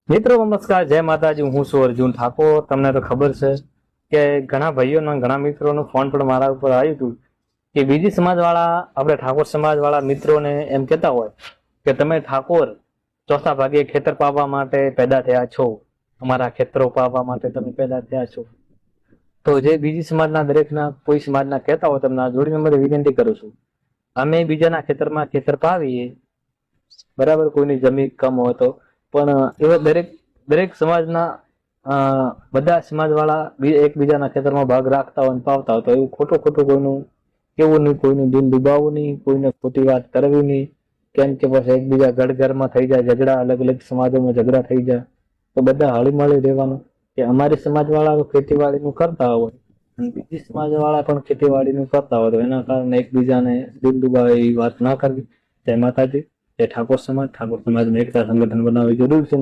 મિત્રો નમસ્કાર, જય માતાજી। હું છું અર્જુન ઠાકોર। તમને તો ખબર છે કે ઘણા ભાઈઓના ઘણા મિત્રોનું ફોન પણ મારા ઉપર આવ્યું હતું કે બીજી સમાજ વાળા આપણે ઠાકોર સમાજ વાળા મિત્રોને એમ કહેતા હોય કે તમે ઠાકોર ચોથા ભાગે ખેતર પાવા માટે પેદા થયા છો, અમારા ખેતરો પાવા માટે તમે પેદા થયા છો। તો જે બીજી સમાજના દરેકના કોઈ સમાજના કહેતા હોય તમને આ જોડી નંબરે વિનંતી કરું છું, અમે બીજાના ખેતરમાં ખેતર પાવીએ બરાબર, કોઈની જમીન કમ હોય તો, પણ એવા દરેક સમાજના બધા સમાજ વાળા એકબીજાના ખેતરમાં ભાગ રાખતા હોય પાવતા હોય, તો એવું ખોટું કોઈનું કેવું નહીં, કોઈનું દિલ દુબાવવું નહીં, કોઈને ખોટી વાત કરવી નહીં। કેમ કે પછી એકબીજા ઘરમાં થઈ જાય ઝઘડા, અલગ અલગ સમાજોમાં ઝઘડા થઈ જાય, તો બધા હળીમળી રહેવાનું કે અમારી સમાજ વાળા ખેતીવાડીનું કરતા હોય અને બીજી સમાજ વાળા પણ ખેતીવાડીનું કરતા હોય, તો એના કારણે એકબીજાને દિલ દુબાવે એવી વાત ના કરવી। જય માતાજી, જય ઠાકોર સમાજ। ઠાકોર સમાજને એકતા સંગઠન બનાવવી જરૂર છે।